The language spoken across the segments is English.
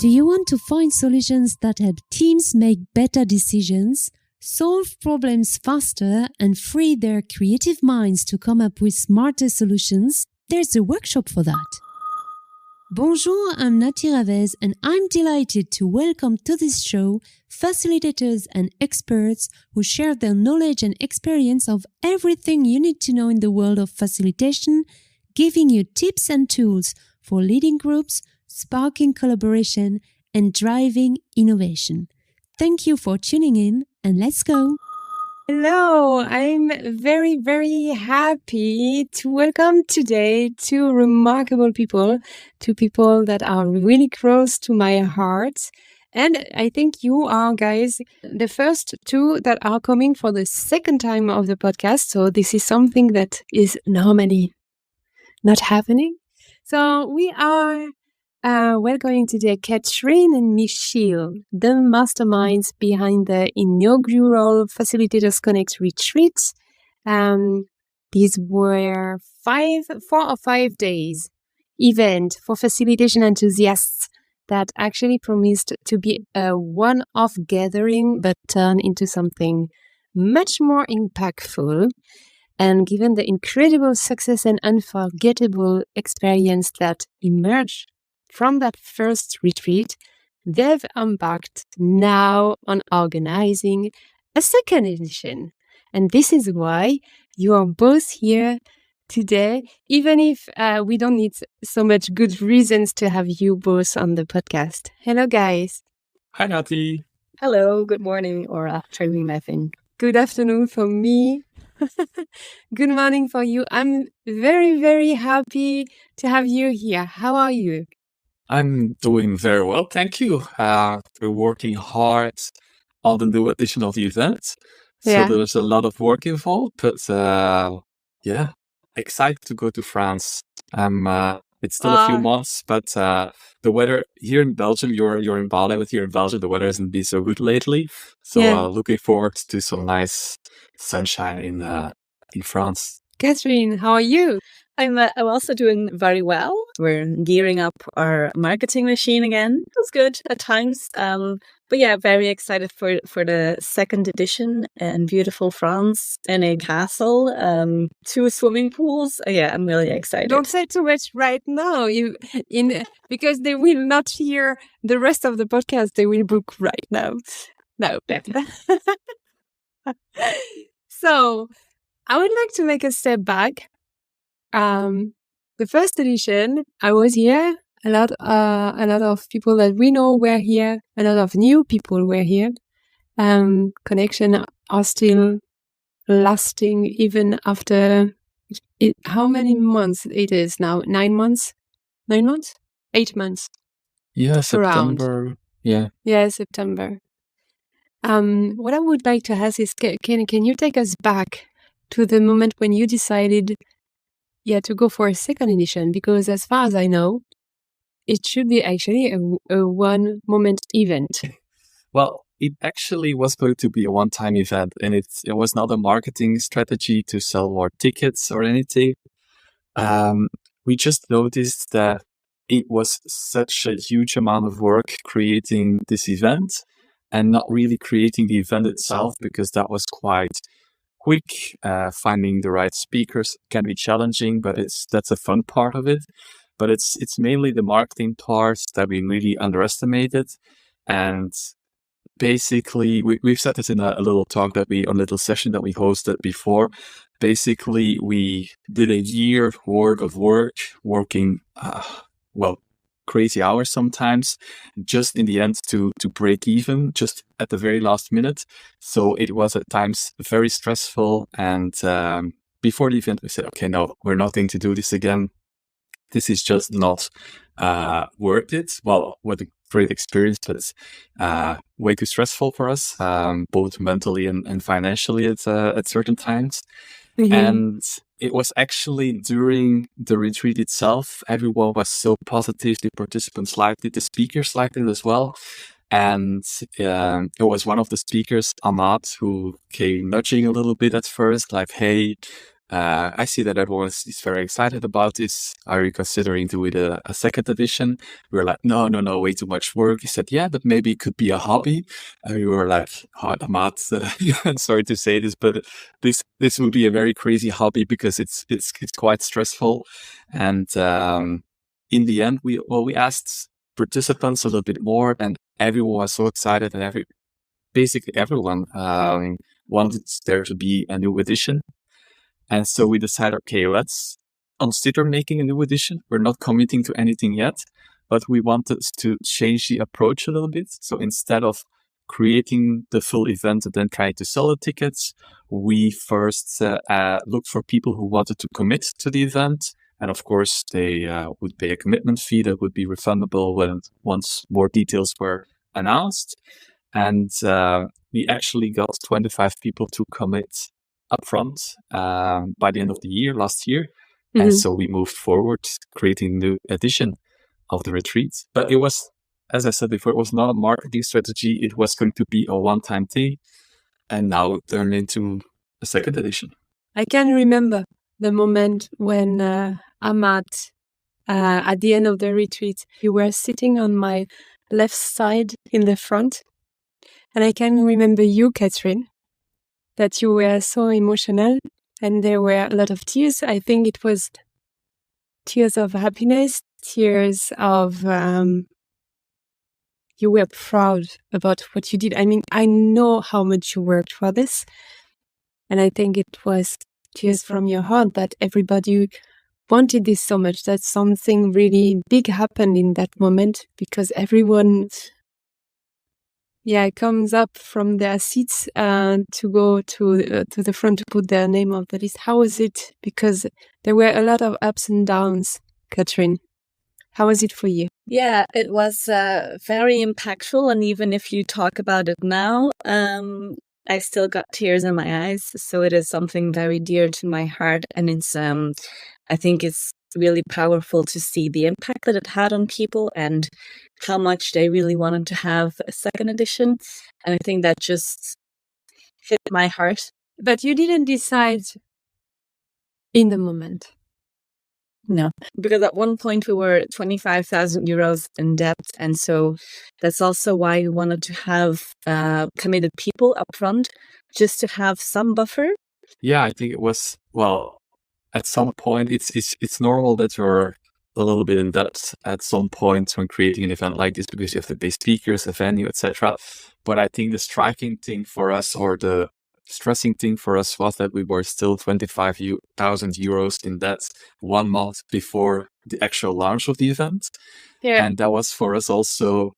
Do you want to find solutions that help teams make better decisions, solve problems faster, and free their creative minds to come up with smarter solutions? There's a workshop for that. Bonjour, I'm Nati Ravez, and I'm delighted to welcome to this show facilitators and experts who share their knowledge and experience of everything you need to know in the world of facilitation, giving you tips and tools for leading groups, sparking collaboration, and driving innovation. Thank you for tuning in, and let's go. Hello, I'm very, very happy to welcome today two remarkable people, two people that are really close to my heart. And I think you are, guys, the first two that are coming for the second time of the podcast. So this is something that is normally not happening. So we are welcoming today Katrien and Michiel, the masterminds behind the inaugural Facilitators Connect Retreat. These were 4 or 5 days event for facilitation enthusiasts that actually promised to be a one-off gathering, but turned into something much more impactful. And given the incredible success and unforgettable experience that emerged from that first retreat, they've embarked now on organizing a second edition. And this is why you are both here today, even if we don't need so much good reasons to have you both on the podcast. Hello, guys. Hi, Nati. Hello, good morning or afternoon, I think. Good afternoon for me. Good morning for you. I'm very, very happy to have you here. How are you? I'm doing very well, thank you. We're working hard on the new edition of the event. So there's a lot of work involved, but excited to go to France. It's still a few months, but the weather here in Belgium, you're in Bali, but here in Belgium, the weather hasn't been so good lately. So looking forward to some nice sunshine in France. Katrien, how are you? I'm also doing very well. We're gearing up our marketing machine again. It's good at times. But yeah, very excited for the second edition in beautiful France, in a castle, 2 swimming pools. I'm really excited. Don't say too much right now, because they will not hear the rest of the podcast. They will book right now. No. So I would like to make a step back. The first edition, I was here. A lot of people that we know were here. A lot of new people were here. Connection are still lasting even after how many months it is now? 9 months? 9 months? 8 months? Yeah, September. Around. Yeah, September. What I would like to ask is, can you take us back to the moment when you decided to go for a second edition? Because as far as I know, it should be actually a one-moment event. Well, it actually was going to be a one-time event, and it was not a marketing strategy to sell more tickets or anything. We just noticed that it was such a huge amount of work creating this event and not really creating the event itself, because that was quite quick. Finding the right speakers can be challenging, but that's a fun part of it. But it's mainly the marketing part that we really underestimated. And basically, we've said this in a little talk a little session that we hosted before. Basically, we did a year worth of working, crazy hours sometimes, just in the end to break even, just at the very last minute. So it was at times very stressful. And before the event, we said, okay, no, we're not going to do this again. This is just not worth it. Well, what a great experience, but it's way too stressful for us, both mentally and financially at certain times. Mm-hmm. And it was actually during the retreat itself, everyone was so positive. The participants liked it, the speakers liked it as well. And it was one of the speakers, Ahmad, who came nudging a little bit at first, like, hey, I see that everyone is very excited about this. Are you considering doing a second edition? We were like, no, way too much work. He said, yeah, but maybe it could be a hobby. And we were like, oh, Matt, sorry to say this, but this would be a very crazy hobby because it's quite stressful. And in the end, we asked participants a little bit more, and everyone was so excited, and basically everyone wanted there to be a new edition. And so we decided, okay, let's consider making a new edition. We're not committing to anything yet, but we wanted to change the approach a little bit. So instead of creating the full event and then trying to sell the tickets, we first looked for people who wanted to commit to the event. And of course, they would pay a commitment fee that would be refundable once more details were announced. And we actually got 25 people to commit upfront by the end of the year, last year. Mm-hmm. And so we moved forward, creating a new edition of the retreat. But it was, as I said before, it was not a marketing strategy. It was going to be a one-time thing. And now it turned into a second edition. I can remember the moment when Amat, at the end of the retreat, you were sitting on my left side in the front. And I can remember you, Katrien, that you were so emotional and there were a lot of tears. I think it was tears of happiness, tears of you were proud about what you did. I mean, I know how much you worked for this. And I think it was tears from your heart that everybody wanted this so much, that something really big happened in that moment because everyone comes up from their seats to go to the front to put their name on the list. How was it? Because there were a lot of ups and downs, Katrien. How was it for you? Yeah, it was very impactful. And even if you talk about it now, I still got tears in my eyes. So it is something very dear to my heart. And it's, I think it's really powerful to see the impact that it had on people and how much they really wanted to have a second edition. And I think that just hit my heart. But you didn't decide in the moment. No, because at one point we were 25,000 euros in debt. And so that's also why we wanted to have committed people up front, just to have some buffer. Yeah, I think it was, at some point, it's normal that you're a little bit in debt at some point when creating an event like this because you have to pay speakers, a venue, etc. But I think the striking thing for us, or the stressing thing for us, was that we were still 25,000 euros in debt 1 month before the actual launch of the event. Yeah. And that was for us also,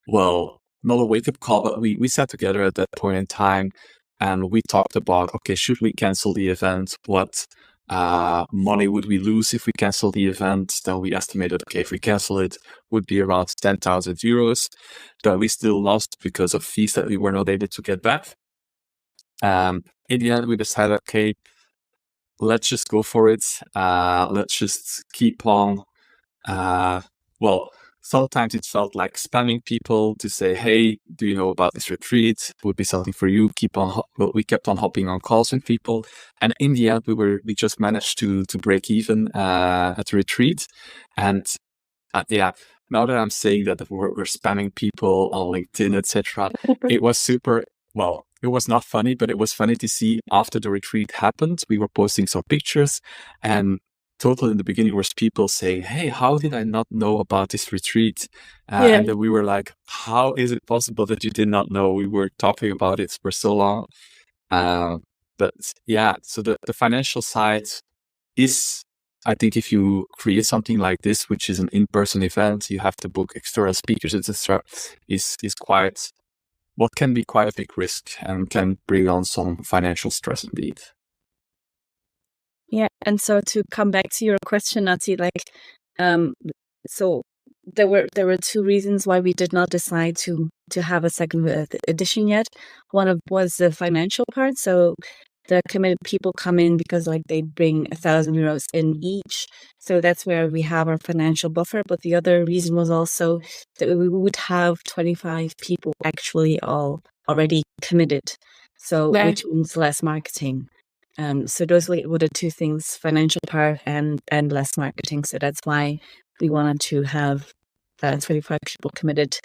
not a wake-up call, but we sat together at that point in time and we talked about, okay, should we cancel the event? What money would we lose if we cancel the event? Then we estimated, okay, if we cancel it, would be around 10,000 euros that we still lost because of fees that we were not able to get back. In the end, we decided, okay, let's just go for it. Let's just keep on. Sometimes it felt like spamming people to say, hey, do you know about this retreat? It would be something for you. We kept on hopping on calls with people. And in the end, we just managed to break even at the retreat. And now that I'm saying that we're spamming people on LinkedIn, etc., it was super, it was not funny, but it was funny to see after the retreat happened. We were posting some pictures and totally in the beginning was people saying, hey, how did I not know about this retreat? And then we were like, how is it possible that you did not know? We were talking about it for so long. So the financial side is, I think if you create something like this, which is an in-person event, you have to book external speakers, etc., is quite, what can be quite a big risk and can bring on some financial stress indeed. Yeah, and so to come back to your question, Nati, so there were two reasons why we did not decide to have a second edition yet. One was the financial part. So the committed people come in because they bring 1,000 euros in each. So that's where we have our financial buffer. But the other reason was also that we would have 25 people actually all already committed. So which means less marketing. So those were the two things: financial part and less marketing. So that's why we wanted to have 25 people committed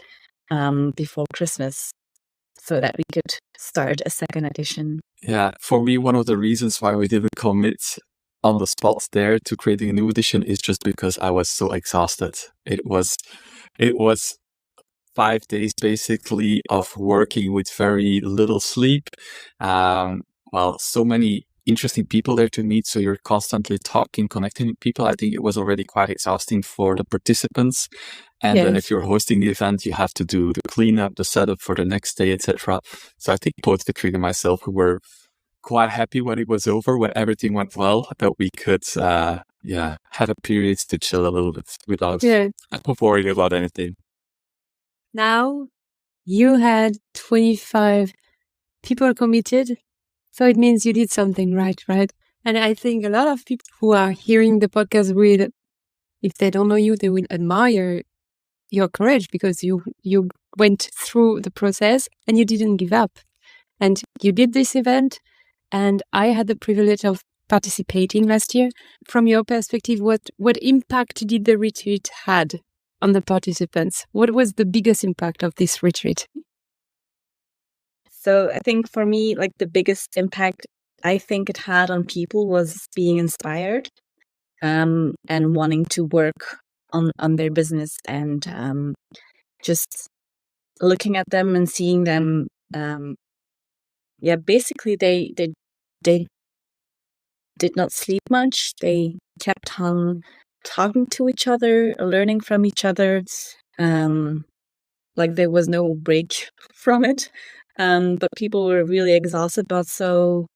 before Christmas, so that we could start a second edition. Yeah, for me, one of the reasons why we didn't commit on the spot there to creating a new edition is just because I was so exhausted. It was 5 days basically of working with very little sleep. So many interesting people there to meet. So you're constantly talking, connecting with people. I think it was already quite exhausting for the participants. And then if you're hosting the event, you have to do the cleanup, the setup for the next day, etc. So I think both Katrien and myself were quite happy when it was over, when everything went well, that we could have a period to chill a little bit without worrying about anything. Now you had 25 people committed, so it means you did something right? And I think a lot of people who are hearing the podcast will, if they don't know you, they will admire your courage, because you went through the process and you didn't give up. And you did this event, and I had the privilege of participating last year. From your perspective, what impact did the retreat had on the participants? What was the biggest impact of this retreat? So I think for me, like, the biggest impact I think it had on people was being inspired and wanting to work on their business, and just looking at them and seeing them. Basically they did not sleep much. They kept on talking to each other, learning from each other. Like, there was no break from it. But people were really exhausted, but so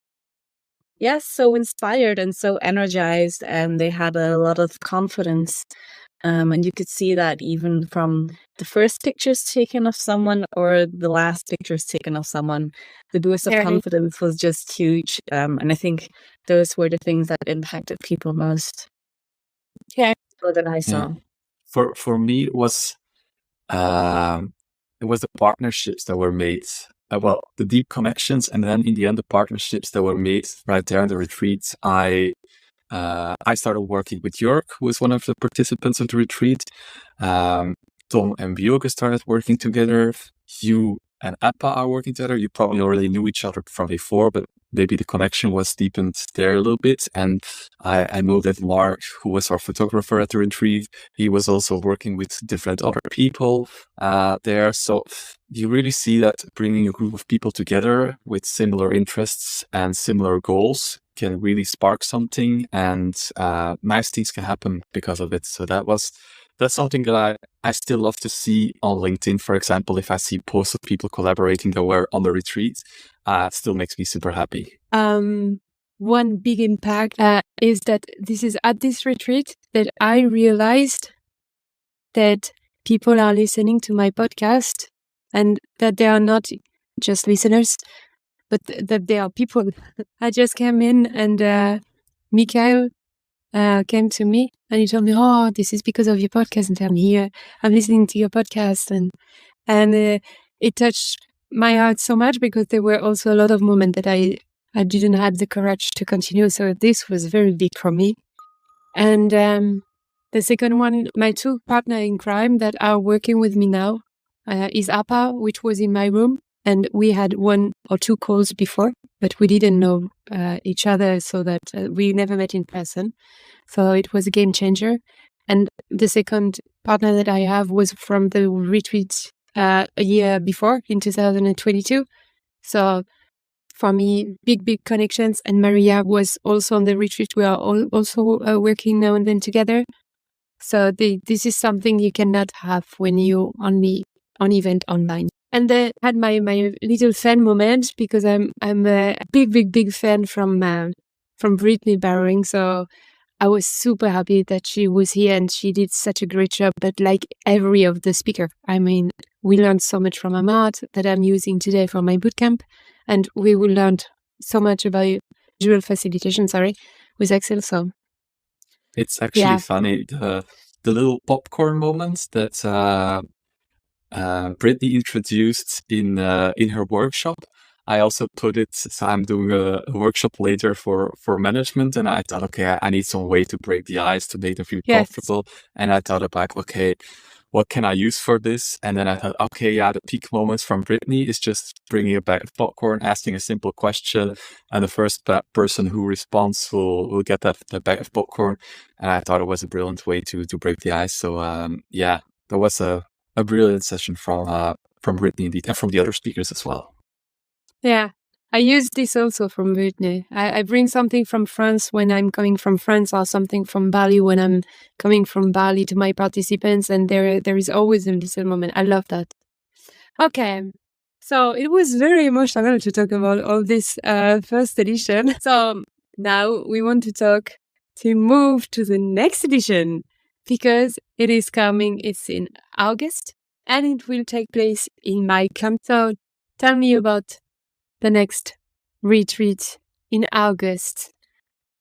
inspired and so energized, and they had a lot of confidence. And you could see that even from the first pictures taken of someone or the last pictures taken of someone, the boost of confidence was just huge. And I think those were the things that impacted people most. Yeah. So that I saw. For me, it was the partnerships that were made. The deep connections, and then in the end, the partnerships that were made right there in the retreat. I started working with Jörg, who was one of the participants of the retreat. Tom and Björk started working together. You and Appa are working together. You probably already knew each other from before, but maybe the connection was deepened there a little bit. And I know that Mark, who was our photographer at the retreat, he was also working with different other people there. So you really see that bringing a group of people together with similar interests and similar goals can really spark something, and nice things can happen because of it. So that's something that I still love to see on LinkedIn, for example. If I see posts of people collaborating that were on the retreat, it still makes me super happy. One big impact is that this is at this retreat that I realized that people are listening to my podcast, and that they are not just listeners, but that they are people. I just came in, and Michiel came to me and he told me, "Oh, this is because of your podcast, and I'm here. I'm listening to your podcast," and it touched my heart so much, because there were also a lot of moments that I didn't have the courage to continue. So this was very big for me. And the second one, my two partners in crime that are working with me now is Appa, which was in my room. And we had 1 or 2 calls before, but we didn't know each other, so that we never met in person. So it was a game changer. And the second partner that I have was from the retreat a year before, in 2022. So for me, big connections. And Maria was also on the retreat. We are also working now and then together. So this is something you cannot have when you only on event online. And I had my little fan moment, because I'm a big fan from Brittany Barrowing. So I was super happy that she was here, and she did such a great job. But like every of the speaker, I mean, we learned so much from Hauwaert that I'm using today for my bootcamp, and we will learn so much about visual facilitation. With Axel. So it's actually funny, the little popcorn moments that Brittany introduced in her workshop. I also put it, so I'm doing a workshop later for management, and I thought, okay, I need some way to break the ice, to make them feel comfortable. And I thought about, okay, what can I use for this? And then I thought, okay, yeah, the peak moments from Brittany is just bringing a bag of popcorn, asking a simple question, and the first person who responds will get that bag of popcorn. And I thought it was a brilliant way to break the ice. So yeah, that was a brilliant session from Brittany indeed, and from the other speakers as well. Yeah, I use this also from Brittany. I bring something from France when I'm coming from France, or something from Bali when I'm coming from Bali to my participants, and there is always a little moment. I love that. Okay, so it was very emotional to talk about all this first edition. So now we want to move to the next edition, because it is coming. It's in August, and it will take place in my camp. So tell me about the next retreat in August.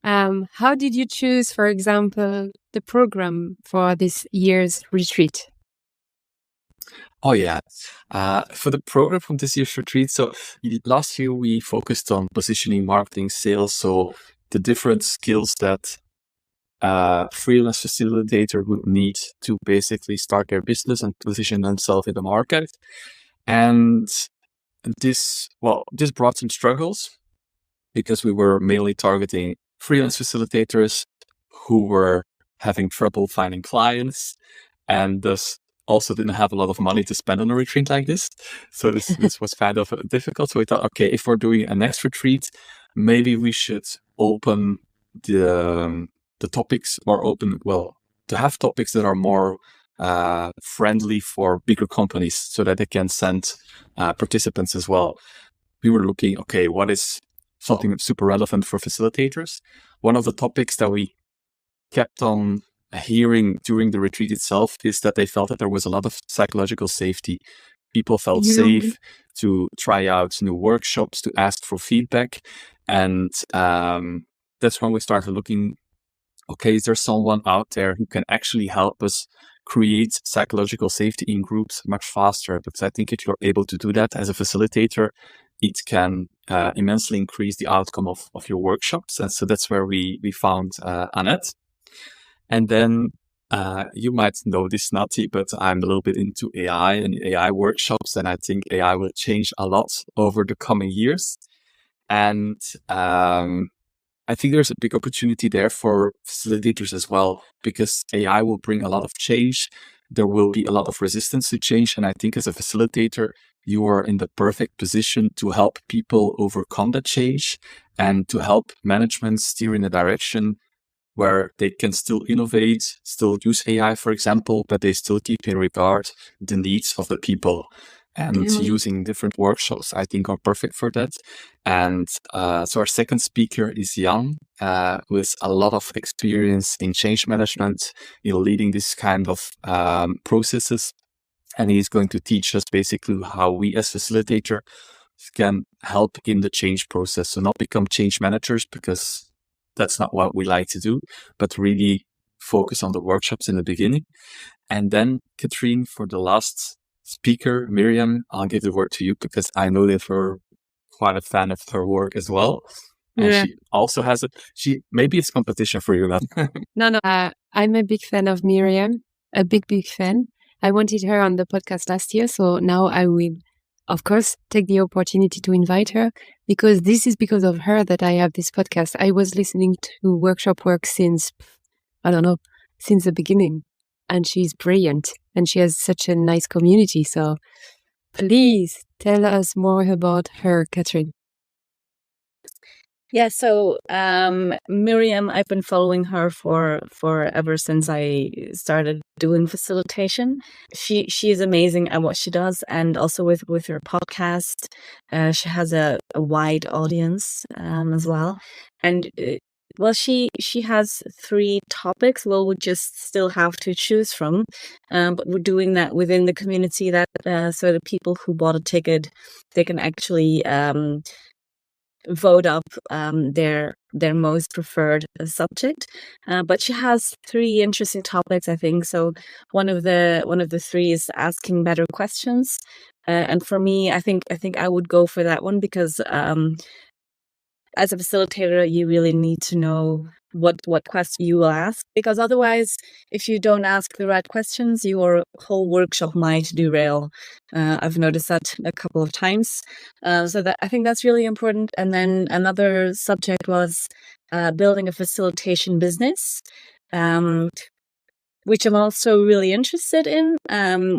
How did you choose, for example, the program for this year's retreat? Oh yeah, for the program from this year's retreat. So last year we focused on positioning, marketing, sales. So the different skills that freelance facilitator would need to basically start their business and position themselves in the market. And this brought some struggles, because we were mainly targeting freelance facilitators who were having trouble finding clients, and thus also didn't have a lot of money to spend on a retreat like this. So this was kind of difficult. So we thought, okay, if we're doing a next retreat, maybe we should open the topics, or to have topics that are more friendly for bigger companies, so that they can send participants as well. We were looking, okay, what is something that's super relevant for facilitators? One of the topics that we kept on hearing during the retreat itself is that they felt that there was a lot of psychological safety. People felt safe to try out new workshops, to ask for feedback. And that's when we started looking, okay, is there someone out there who can actually help us create psychological safety in groups much faster? Because I think if you're able to do that as a facilitator, it can immensely increase the outcome of your workshops. And so that's where we found Annette. And then you might know this, Nati, but I'm a little bit into AI and AI workshops, and I think AI will change a lot over the coming years. And I think there's a big opportunity there for facilitators as well, because AI will bring a lot of change. There will be a lot of resistance to change. And I think as a facilitator, you are in the perfect position to help people overcome that change, and to help management steer in a direction where they can still innovate, still use AI, for example, but they still keep in regard the needs of the people. And using different workshops, I think, are perfect for that. And so our second speaker is Jan, with a lot of experience in change management, in leading this kind of processes. And he's going to teach us basically how we as facilitator can help in the change process. So not become change managers, because that's not what we like to do, but really focus on the workshops in the beginning. And then Katrien, for the last speaker, Miriam, I'll give the word to you, because I know that you're quite a fan of her work as well. And she also has maybe it's competition for you. No, I'm a big fan of Miriam, a big fan. I wanted her on the podcast last year, so now I will, of course, take the opportunity to invite her, because this is because of her that I have this podcast. I was listening to workshop work since the beginning, and she's brilliant, and she has such a nice community. So please tell us more about her, Katrien. Yeah, so Miriam, I've been following her for ever since I started doing facilitation. She is amazing at what she does, and also with her podcast. She has a wide audience as well, and she has 3 topics. Well, we just still have to choose from, but we're doing that within the community, that so the people who bought a ticket, they can actually vote up their their most preferred subject. But she has 3 interesting topics, I think. So one of the 3 is asking better questions. And for me, I think I would go for that one because as a facilitator, you really need to know what question you will ask, because otherwise, if you don't ask the right questions, your whole workshop might derail. I've noticed that a couple of times. So that I think that's really important. And then another subject was building a facilitation business. Which I'm also really interested in,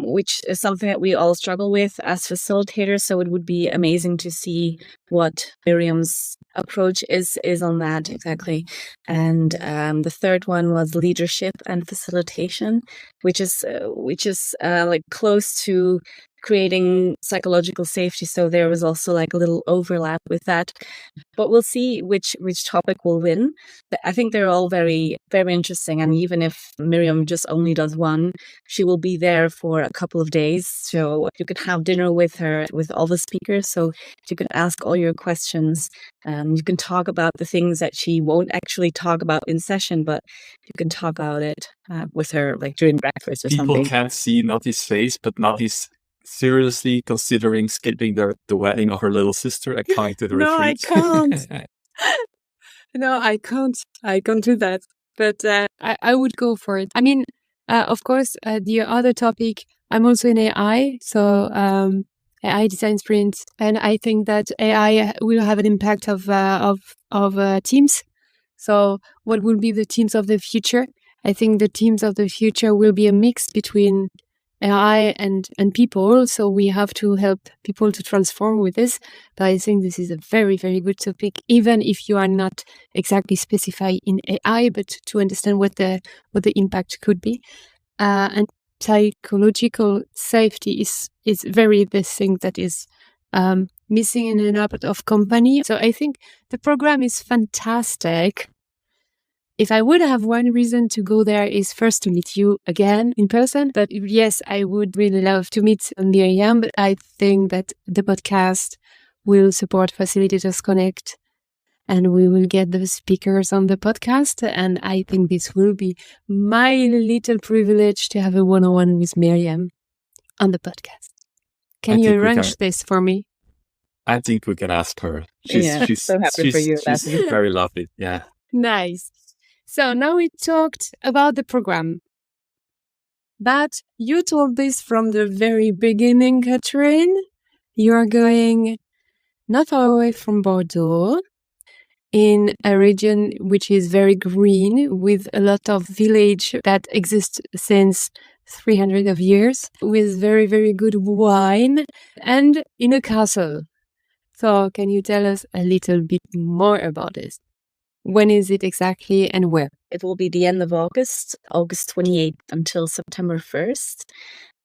which is something that we all struggle with as facilitators. So it would be amazing to see what Miriam's approach is on that exactly. And the third one was leadership and facilitation, which is like close to creating psychological safety. So there was also like a little overlap with that. But we'll see which topic will win. I think they're all very, very interesting. And even if Miriam just only does one, she will be there for a couple of days. So you can have dinner with her, with all the speakers. So you can ask all your questions. You can talk about the things that she won't actually talk about in session, but you can talk about it with her, like during breakfast or something. People can't see Nadi's face, but Nadi's seriously considering skipping the wedding of her little sister and coming to the No, I retreat. can't. No, I can't. I can't do that. But I would go for it. I mean, of course, the other topic, I'm also in AI, so AI design sprint, and I think that AI will have an impact of teams. So what will be the teams of the future? I think the teams of the future will be a mix between AI and people. So we have to help people to transform with this. But I think this is a very, very good topic, even if you are not exactly specified in AI, but to understand what the impact could be. And psychological safety is very the thing that is missing in a lot of company. So I think the program is fantastic. If I would have one reason to go there is first to meet you again in person. But yes, I would really love to meet Miriam. But I think that the podcast will support Facilitators Connect and we will get the speakers on the podcast. And I think this will be my little privilege to have a one-on-one with Miriam on the podcast. Can you arrange this for me? I think we can ask her. She's so happy for you. She's very lovely. Yeah. Nice. So now we talked about the program. But you told this from the very beginning, Katrien. You are going not far away from Bordeaux, in a region which is very green, with a lot of village that exist since 300 of years, with very, very good wine, and in a castle. So can you tell us a little bit more about this? When is it exactly and where? It will be the end of August 28th until September 1st.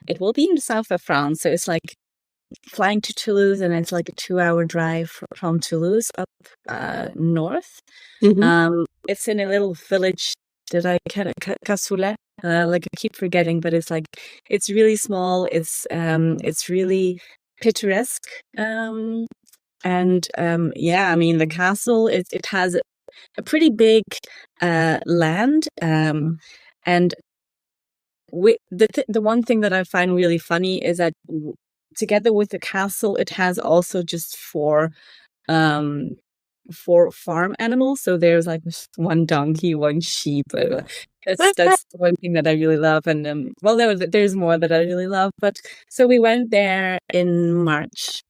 It will be in the south of France. So it's like flying to Toulouse, and it's like a 2-hour drive from Toulouse up north. Mm-hmm. It's in a little village that I kind of Cassoulet. Like I keep forgetting, but it's really small. It's really picturesque. Yeah, I mean the castle. It has a pretty big land, and the one thing that I find really funny is that together with the castle, it has also just 4 farm animals. So there's like 1 donkey, 1 sheep. That's one thing that I really love. And there's more that I really love. But so we went there in March.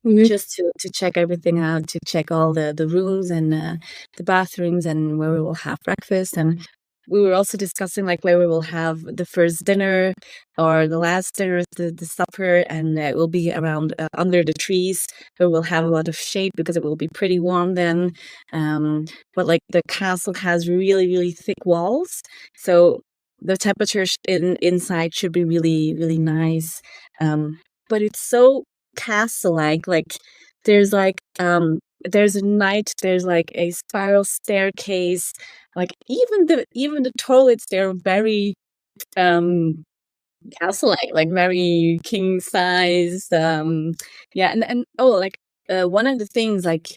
Mm-hmm. Just to check everything out, to check all the rooms and the bathrooms and where we will have breakfast. And we were also discussing like where we will have the first dinner or the last dinner, the supper, and it will be around under the trees where we'll have a lot of shade because it will be pretty warm then. But like the castle has really, really thick walls, so the temperature inside should be really, really nice. But it's so castle-like. Like there's like there's like a spiral staircase. Like even the toilets, they're very castle-like, like very king size. Yeah, and like one of the things, like,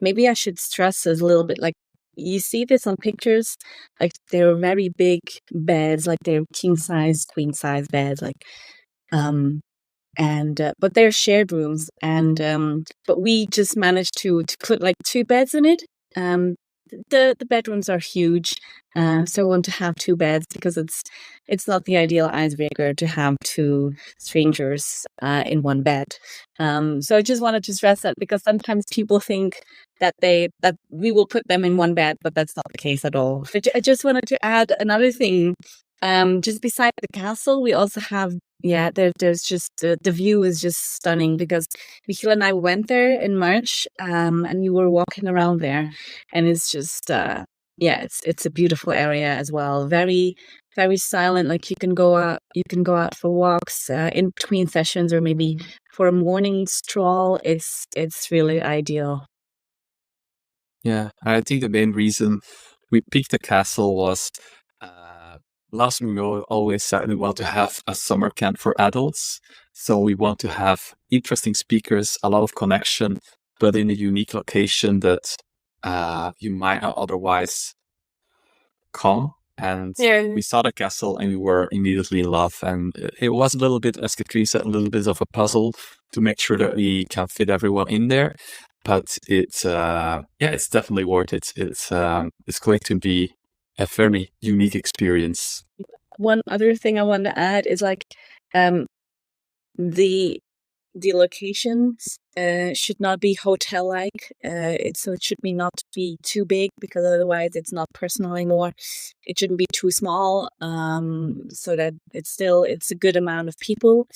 maybe I should stress is a little bit, like, you see this on pictures, like they're very big beds, like they're king size, queen size beds, like, but they're shared rooms, and but we just managed to put like 2 beds in it. The bedrooms are huge, so I want to have 2 beds because it's not the ideal icebreaker to have 2 strangers in one bed. So I just wanted to stress that, because sometimes people think that we will put them in one bed, but that's not the case at all. I just wanted to add another thing. Just beside the castle, we also have, there's just the view is just stunning, because Michiel and I went there in March, and we were walking around there, and it's just it's a beautiful area as well. Very, very silent. Like you can go out for walks in between sessions, or maybe for a morning stroll. It's really ideal. Yeah, I think the main reason we picked the castle was last we always said we want to have a summer camp for adults. So we want to have interesting speakers, a lot of connection, but in a unique location that you might not otherwise come. And we saw the castle and we were immediately in love. And it was a little bit, as Katrien said, a little bit of a puzzle to make sure that we can fit everyone in there. But it's definitely worth it. It's going to be a very unique experience. One other thing I want to add is like the locations should not be hotel-like. It should not be too big, because otherwise it's not personal anymore. It shouldn't be too small, so that it's a good amount of people.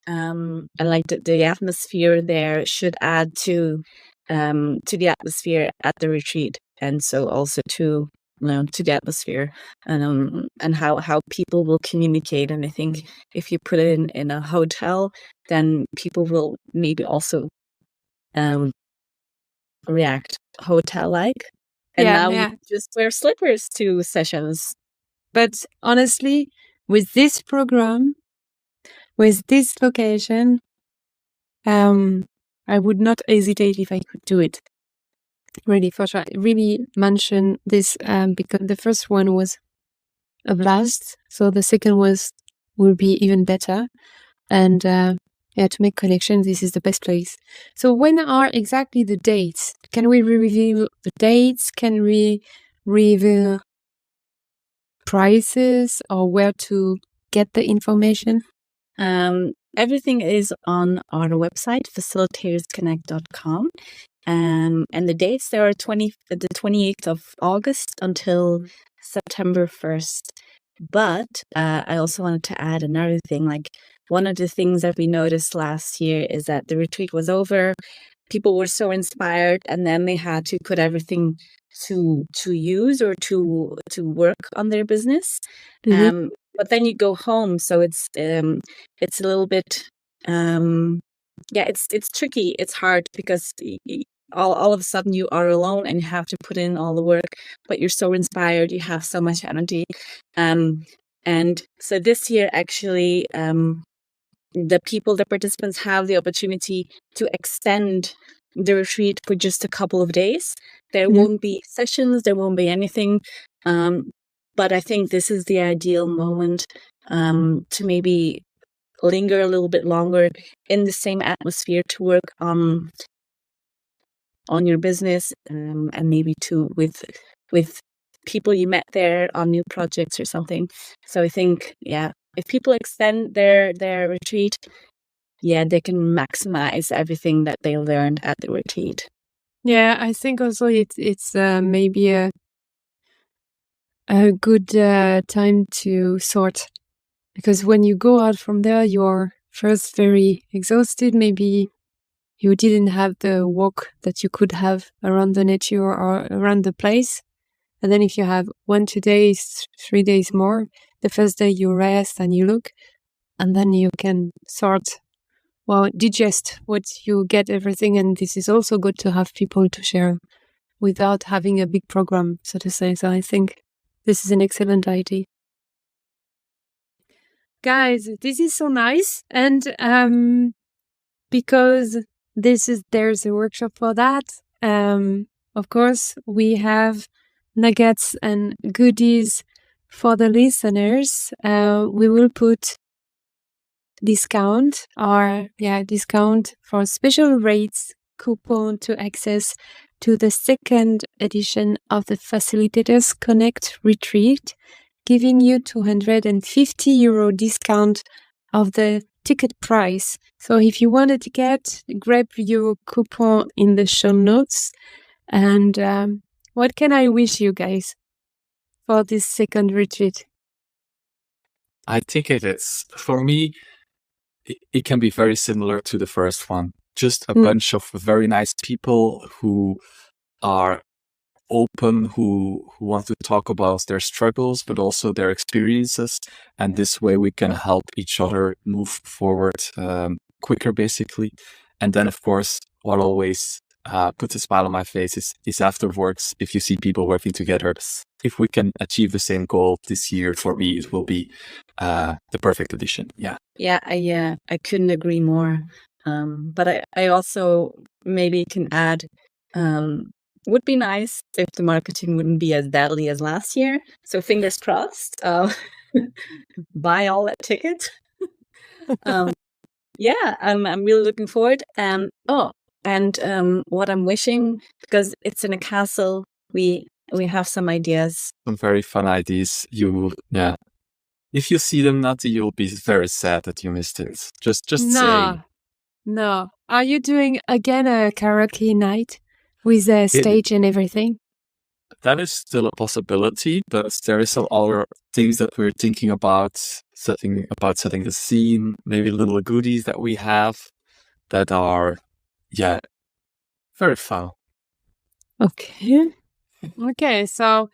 And like the atmosphere there should add to the atmosphere at the retreat, and so also to the atmosphere and how people will communicate. And I think if you put it in a hotel, then people will maybe also react hotel-like. And we just wear slippers to sessions. But honestly, with this program, with this location, I would not hesitate if I could do it. Really, for sure. I really mention this because the first one was a blast, so the second will be even better. And to make connections, this is the best place. So when are exactly the dates? Can we review the dates? Can we reveal prices or where to get the information? Everything is on our website, facilitatorsconnect.com. And the dates there are the 28th of August until September 1st. But I also wanted to add another thing. Like, one of the things that we noticed last year is that the retreat was over. People were so inspired, and then they had to put everything to use or to work on their business. Mm-hmm. But then you go home, so it's a little bit it's tricky. It's hard because all of a sudden you are alone and you have to put in all the work, but you're so inspired, you have so much energy. And so this year, actually, the participants have the opportunity to extend the retreat for just a couple of days. There won't be sessions, there won't be anything. But I think this is the ideal moment to maybe linger a little bit longer in the same atmosphere, to work on your business, and maybe with people you met there on new projects or something. So I think, if people extend their retreat, they can maximize everything that they learned at the retreat. Yeah, I think also it's maybe a good time to sort, because when you go out from there, you're first very exhausted. Maybe you didn't have the walk that you could have around the nature or around the place. And then if you have 1, 2 days, 3 days more, the first day you rest and you look, and then you can digest what you get, everything. And this is also good to have people to share without having a big program, so to say. So I think this is an excellent idea. Guys, this is so nice. And because there's a workshop for that. Of course, we have nuggets and goodies for the listeners. We will put discount for special rates coupon to access to the second edition of the Facilitators Connect Retreat, giving you €250 discount of the ticket price. So if you want a ticket, grab your coupon in the show notes. And what can I wish you guys for this second retreat? I think it is. For me, it can be very similar to the first one. Just a bunch of very nice people who are open, who want to talk about their struggles, but also their experiences. And this way we can help each other move forward quicker, basically. And then, of course, what always puts a smile on my face is afterwards, if you see people working together. If we can achieve the same goal this year, for me, it will be the perfect edition. Yeah. Yeah, I couldn't agree more. But I also maybe can add, would be nice if the marketing wouldn't be as deadly as last year. So fingers crossed. Buy all that ticket. Yeah, I'm really looking forward. And what I'm wishing, because it's in a castle, we have some ideas. Some very fun ideas. If you see them, Nati, you'll be very sad that you missed it. Just saying. No. Are you doing again a karaoke night with a stage and everything? That is still a possibility, but there is some other things that we're thinking about setting the scene, maybe little goodies that we have that are, very fun. Okay, so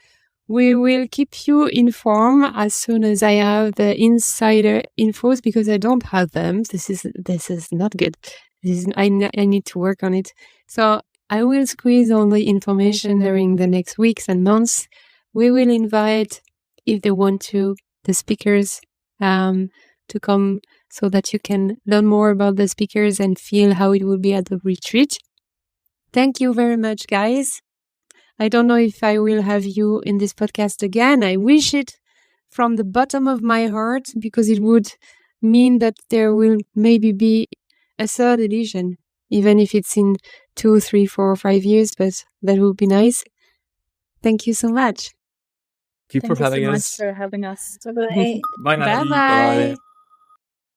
we will keep you informed as soon as I have the insider infos, because I don't have them. This is not good. I need to work on it. So I will squeeze all the information during the next weeks and months. We will invite, if they want to, the speakers to come so that you can learn more about the speakers and feel how it will be at the retreat. Thank you very much, guys. I don't know if I will have you in this podcast again. I wish it from the bottom of my heart, because it would mean that there will maybe be a third edition, even if it's in 2, 3, 4, or 5 years, but that would be nice. Thank you so much. Thank you so much for having us. Bye-bye. Bye, Natalie. Bye-bye. Bye.